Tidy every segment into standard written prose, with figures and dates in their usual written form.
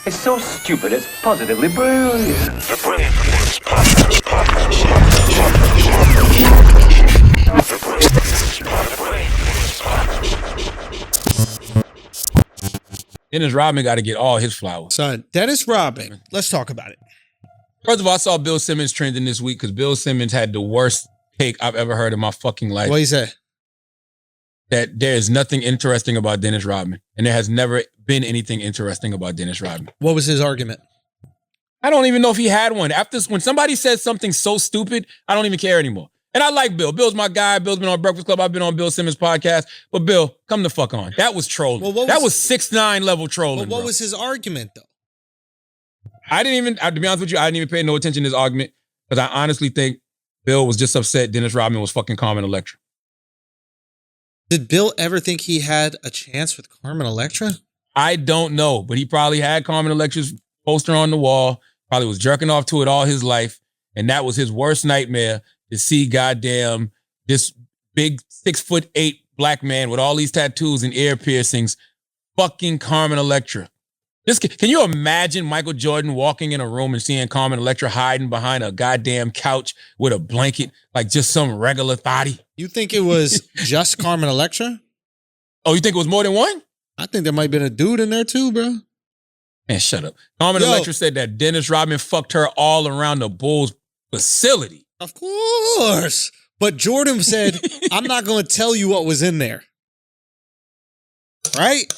It's so stupid, it's positively brilliant. The Brilliant Boys Podcast. Dennis Rodman got to get all his flowers. Son, Dennis Rodman. Let's talk about it. First of all, I saw Bill Simmons trending this week because Bill Simmons had the worst take I've ever heard in my fucking life. What he say? That there is nothing interesting about Dennis Rodman. And there has never been anything interesting about Dennis Rodman. What was his argument? I don't even know if he had one. When somebody says something so stupid, I don't even care anymore. And I like Bill. Bill's my guy. Bill's been on Breakfast Club. I've been on Bill Simmons' podcast. But Bill, come the fuck on. That was trolling. That was 6ix9ine level trolling. What was his argument, though? I didn't even, to be honest with you, I didn't even pay no attention to his argument because I honestly think Bill was just upset Dennis Rodman was fucking Carmen Electra. Did Bill ever think he had a chance with Carmen Electra? I don't know, but he probably had Carmen Electra's poster on the wall, probably was jerking off to it all his life, and that was his worst nightmare, to see goddamn this big 6'8" black man with all these tattoos and ear piercings fucking Carmen Electra. Can you imagine Michael Jordan walking in a room and seeing Carmen Electra hiding behind a goddamn couch with a blanket, like just some regular thotty? You think it was just Carmen Electra? Oh, you think it was more than one? I think there might have been a dude in there too, bro. Man, shut up. Carmen Electra said that Dennis Rodman fucked her all around the Bulls facility. Of course. But Jordan said, I'm not going to tell you what was in there. Right?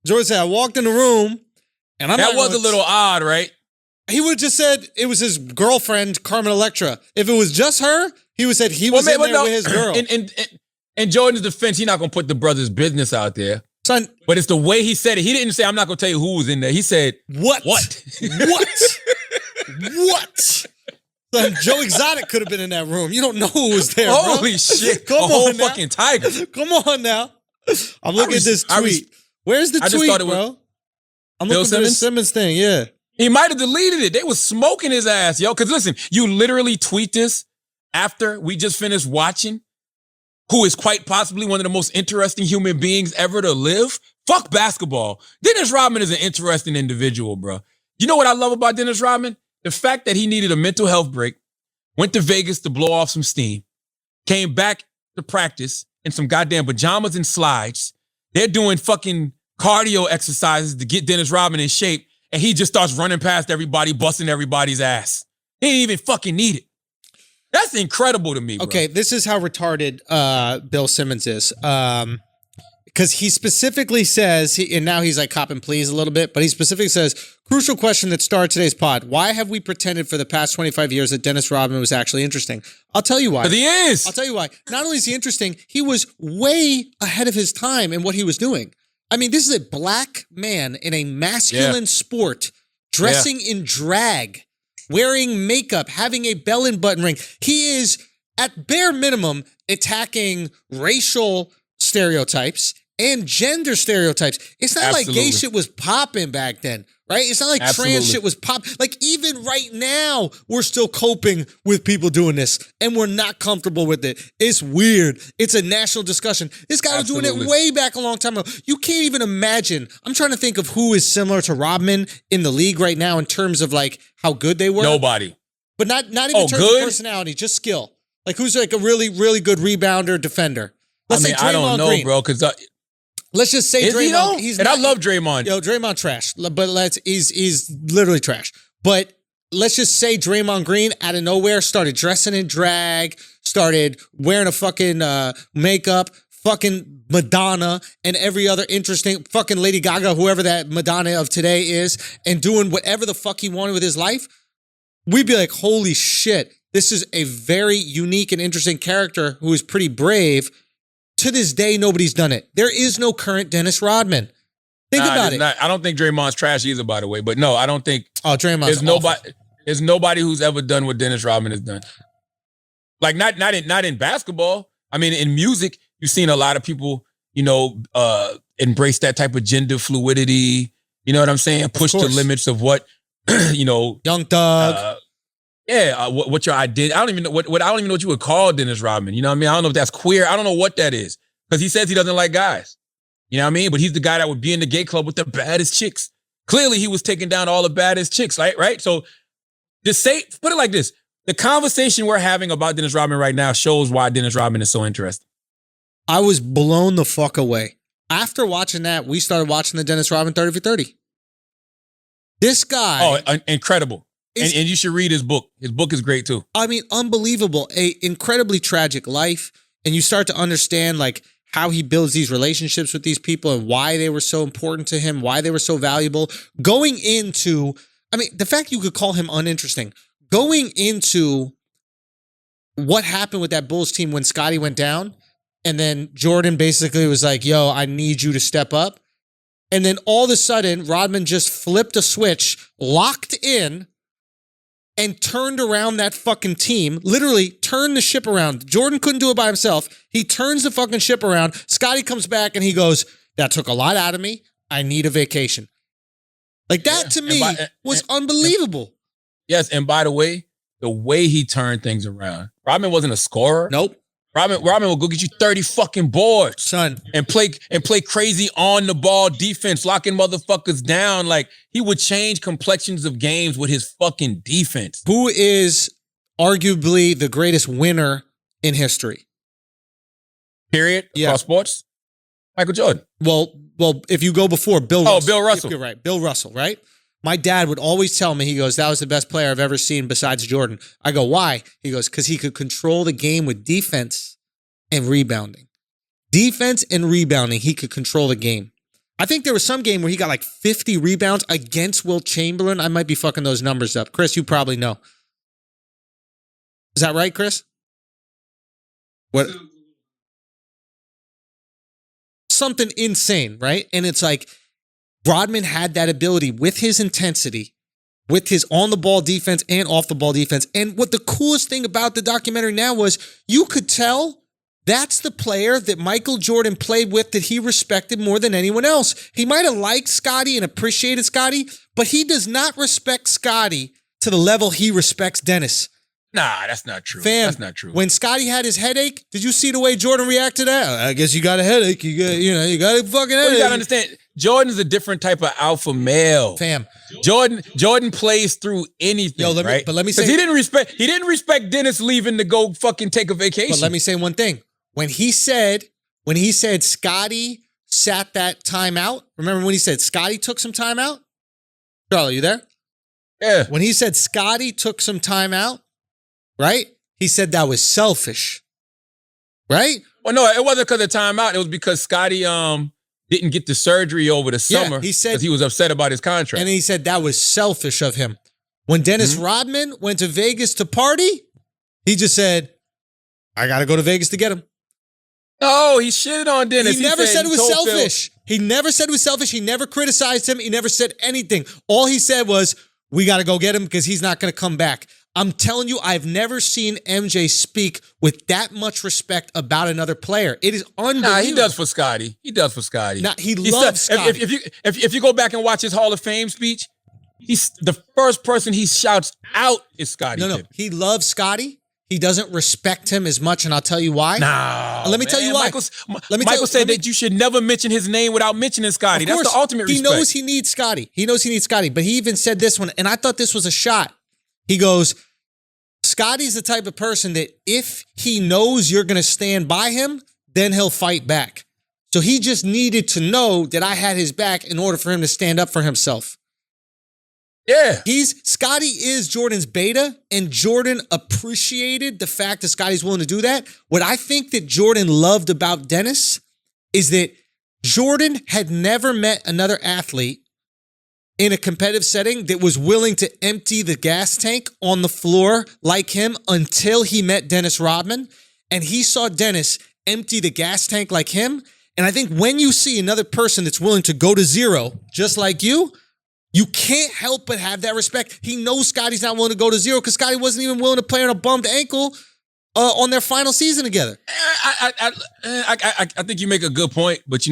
Jordan said, I walked in the room. And that was a little odd, right? He would have just said it was his girlfriend, Carmen Electra. If it was just her, he would have said he was in there with his girl. In Jordan's defense, he's not going to put the brother's business out there. Son, but it's the way he said it. He didn't say, I'm not going to tell you who was in there. He said, What? What? Son, Joe Exotic could have been in that room. You don't know who was there, Holy shit. Come whole on now. fucking tiger. Come on now. I'm looking at this tweet. Where's the tweet, bro? I'm looking for the Simmons thing, yeah. He might have deleted it. They was smoking his ass, yo. Because listen, you literally tweet this after we just finished watching who is quite possibly one of the most interesting human beings ever to live. Fuck basketball. Dennis Rodman is an interesting individual, bro. You know what I love about Dennis Rodman? The fact that he needed a mental health break, went to Vegas to blow off some steam, came back to practice in some goddamn pajamas and slides. They're doing fucking cardio exercises to get Dennis Rodman in shape, and he just starts running past everybody, busting everybody's ass. He didn't even fucking need it. That's incredible to me, bro. Okay, this is how retarded Bill Simmons is. Because he specifically says, and now he's like copping pleas a little bit, but he specifically says, crucial question that started today's pod. Why have we pretended for the past 25 years that Dennis Rodman was actually interesting? I'll tell you why. But he is. I'll tell you why. Not only is he interesting, he was way ahead of his time in what he was doing. I mean, this is a black man in a masculine sport, dressing in drag, wearing makeup, having a bell and button ring. He is, at bare minimum, attacking racial stereotypes and gender stereotypes. It's not like gay shit was popping back then, right? It's not like trans shit was popping. Like, even right now, we're still coping with people doing this, and we're not comfortable with it. It's weird. It's a national discussion. This guy was doing it way back a long time ago. You can't even imagine. I'm trying to think of who is similar to Rodman in the league right now in terms of, like, how good they were. Nobody. But not even in terms of personality, just skill. Like, who's like a really, really good rebounder, defender? Let's say Draymond I don't know, Green. bro, because... Let's just say Draymond. I love Draymond. Yo, Draymond trash. But he's literally trash. But let's just say Draymond Green out of nowhere started dressing in drag, started wearing a fucking makeup, fucking Madonna and every other interesting fucking Lady Gaga, whoever that Madonna of today is, and doing whatever the fuck he wanted with his life. We'd be like, holy shit, this is a very unique and interesting character who is pretty brave. To this day, nobody's done it. There is no current Dennis Rodman. Think about it. I don't think Draymond's trash either, by the way. But no, I don't think. Oh, Draymond's there's nobody who's ever done what Dennis Rodman has done. Like not in basketball. I mean, in music, you've seen a lot of people, embrace that type of gender fluidity. You know what I'm saying? Push the limits of what, Young Thug. What your identity? I don't even know what you would call Dennis Rodman. You know what I mean? I don't know if that's queer. I don't know what that is because he says he doesn't like guys. You know what I mean? But he's the guy that would be in the gay club with the baddest chicks. Clearly, he was taking down all the baddest chicks, right? So just put it like this. The conversation we're having about Dennis Rodman right now shows why Dennis Rodman is so interesting. I was blown the fuck away. After watching that, we started watching the Dennis Rodman 30 for 30. This guy. Oh, incredible. And you should read his book. His book is great too. I mean, unbelievable. A incredibly tragic life. And you start to understand like how he builds these relationships with these people and why they were so important to him, why they were so valuable. Going into, I mean, the fact you could call him uninteresting, going into what happened with that Bulls team when Scottie went down, and then Jordan basically was like, yo, I need you to step up. And then all of a sudden, Rodman just flipped a switch, locked in, and turned around that fucking team, literally turned the ship around. Jordan couldn't do it by himself. He turns the fucking ship around. Scottie comes back and he goes, that took a lot out of me. I need a vacation. Like that to me was unbelievable. Yes, and by the way he turned things around. Rodman wasn't a scorer. Nope. Rodman will go get you 30 fucking boards. Son. And play crazy on the ball defense, locking motherfuckers down. Like he would change complexions of games with his fucking defense. Who is arguably the greatest winner in history? Period. Across sports? Michael Jordan. Well, if you go before Bill Russell. Oh, Bill Russell. You're right. Bill Russell, right? My dad would always tell me, he goes, that was the best player I've ever seen besides Jordan. I go, why? He goes, because he could control the game with defense and rebounding. Defense and rebounding, he could control the game. I think there was some game where he got like 50 rebounds against Wilt Chamberlain. I might be fucking those numbers up. Chris, you probably know. Is that right, Chris? What? Something insane, right? And it's like, Rodman had that ability with his intensity, with his on-the-ball defense and off-the-ball defense. And what the coolest thing about the documentary now was you could tell that's the player that Michael Jordan played with that he respected more than anyone else. He might have liked Scottie and appreciated Scottie, but he does not respect Scottie to the level he respects Dennis. Nah, that's not true. Fam, that's not true. When Scottie had his headache, did you see the way Jordan reacted to that? I guess you got a headache. You got a fucking headache. Well, you gotta understand, Jordan's a different type of alpha male. Fam. Jordan plays through anything, right? But let me say, he didn't respect Dennis leaving to go fucking take a vacation. But let me say one thing. When he said Scottie sat that time out, remember when he said Scottie took some time out? Charlie, you there? Yeah. When he said Scottie took some time out, right? He said that was selfish, right? Well, no, it wasn't because of timeout. It was because Scottie didn't get the surgery over the summer. He said because he was upset about his contract. And he said that was selfish of him. When Dennis Rodman went to Vegas to party, he just said, I got to go to Vegas to get him. No, he shitted on Dennis. He never said it was selfish. He never said it was selfish. He never criticized him. He never said anything. All he said was, we got to go get him because he's not going to come back. I'm telling you, I've never seen MJ speak with that much respect about another player. It is unbelievable. Nah, he does for Scottie. He loves Scottie. If you go back and watch his Hall of Fame speech, he's the first person he shouts out is Scottie. No. He loves Scottie. He doesn't respect him as much, and I'll tell you why. Let me tell you why. Michael said that you should never mention his name without mentioning Scottie. That's the ultimate respect. He knows he needs Scottie. But he even said this one, and I thought this was a shot. He goes, Scottie's the type of person that if he knows you're going to stand by him, then he'll fight back. So he just needed to know that I had his back in order for him to stand up for himself. Yeah. Scottie is Jordan's beta, and Jordan appreciated the fact that Scottie's willing to do that. What I think that Jordan loved about Dennis is that Jordan had never met another athlete in a competitive setting that was willing to empty the gas tank on the floor like him until he met Dennis Rodman. And he saw Dennis empty the gas tank like him. And I think when you see another person that's willing to go to zero, just like you can't help but have that respect. He knows Scottie's not willing to go to zero because Scottie wasn't even willing to play on a bummed ankle on their final season together. I think you make a good point, but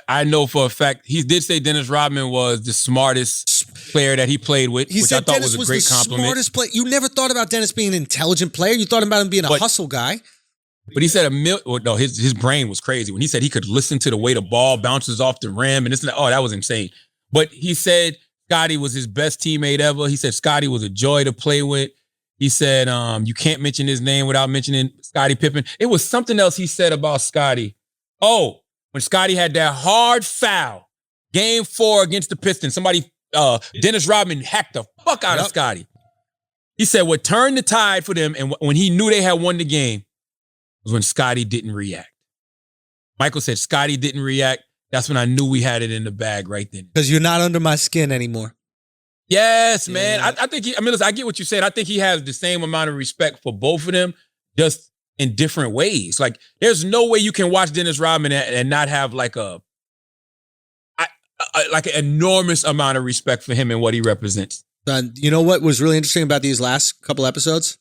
I know for a fact he did say Dennis Rodman was the smartest player that he played with, which I thought was a great compliment. Smartest player. You never thought about Dennis being an intelligent player. You thought about him being a hustle guy. But he said his brain was crazy when he said he could listen to the way the ball bounces off the rim and this and that. Oh, that was insane. But he said Scotty was his best teammate ever. He said Scotty was a joy to play with. He said, you can't mention his name without mentioning Scottie Pippen. It was something else he said about Scotty. Oh, when Scotty had that hard foul, game 4 against the Pistons, Dennis Rodman hacked the fuck out of Scotty. He said what turned the tide for them and when he knew they had won the game was when Scotty didn't react. Michael said Scotty didn't react. That's when I knew we had it in the bag right then. Because you're not under my skin anymore. Yes, man. I think listen, I get what you said. I think he has the same amount of respect for both of them, just in different ways. Like, there's no way you can watch Dennis Rodman and not have like an enormous amount of respect for him and what he represents. You know what was really interesting about these last couple episodes?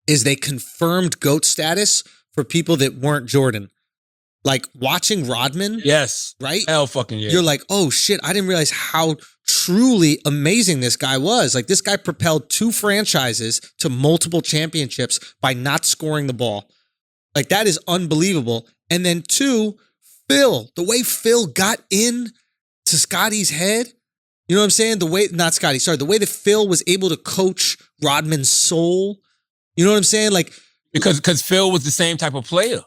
Is they confirmed GOAT status for people that weren't Jordan. Like, watching Rodman. Yes. Right? Hell fucking yeah. You're like, oh shit, I didn't realize how truly amazing this guy was. Like, this guy propelled 2 franchises to multiple championships by not scoring the ball. Like, that is unbelievable. And then 2, Phil. The way Phil got in to Scotty's head. You know what I'm saying? The way that Phil was able to coach Rodman's soul. You know what I'm saying? Like, because Phil was the same type of player.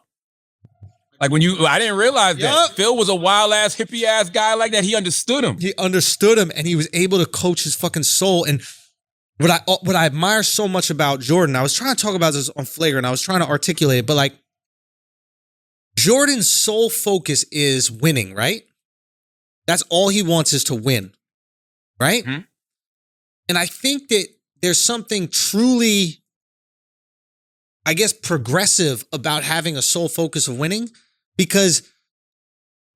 Like I didn't realize that. Phil was a wild ass, hippie ass guy like that. He understood him. He understood him and he was able to coach his fucking soul. And what I admire so much about Jordan, I was trying to talk about this on Flagrant. I was trying to articulate it, but like, Jordan's sole focus is winning, right? That's all he wants is to win, right? Mm-hmm. And I think that there's something truly, I guess, progressive about having a sole focus of winning, because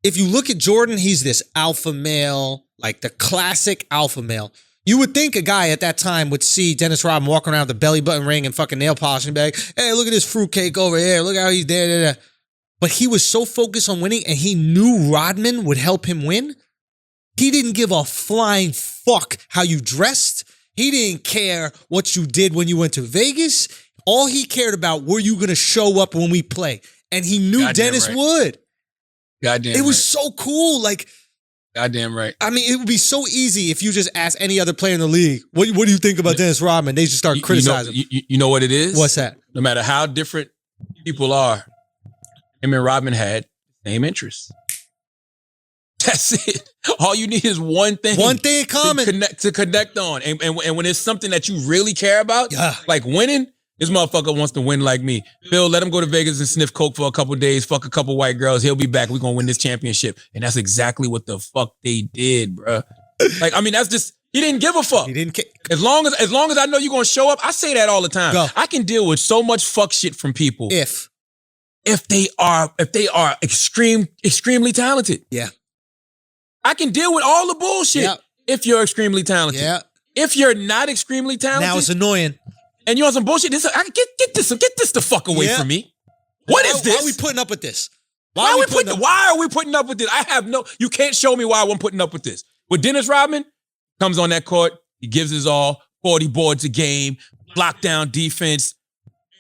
if you look at Jordan, he's this alpha male, like the classic alpha male. You would think a guy at that time would see Dennis Rodman walking around with a belly button ring and fucking nail polishing bag. Hey, look at this fruitcake over here. Look how he's there. But he was so focused on winning and he knew Rodman would help him win. He didn't give a flying fuck how you dressed. He didn't care what you did when you went to Vegas. All he cared about, were you going to show up when we play? And he knew Dennis would. Goddamn It was so cool. Like, goddamn right. I mean, it would be so easy if you just ask any other player in the league, what do you think about Dennis Rodman? They just start criticizing. You know what it is? What's that? No matter how different people are, him and Rodman had the same interests. That's it. All you need is one thing. One thing in common. To connect on. And when it's something that you really care about, like winning, this motherfucker wants to win like me. Phil, let him go to Vegas and sniff coke for a couple of days, fuck a couple white girls. He'll be back. We're going to win this championship. And that's exactly what the fuck they did, bro. Like, I mean, that's just, he didn't give a fuck. He didn't care. As long as I know you're going to show up, I say that all the time. Go. I can deal with so much fuck shit from people. If they are extremely talented. Yeah. I can deal with all the bullshit if you're extremely talented. Yeah. If you're not extremely talented. Now it's annoying. And you're on some bullshit. Get this the fuck away from me. What is this? Why are we putting up with this? Why are we putting up with this? You can't show me why I'm putting up with this. With Dennis Rodman, comes on that court, he gives his all, 40 boards a game, lockdown defense.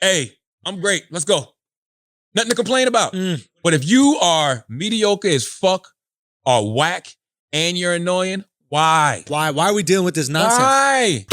Hey, I'm great. Let's go. Nothing to complain about. But if you are mediocre as fuck or whack and you're annoying, why? Why are we dealing with this nonsense? Why?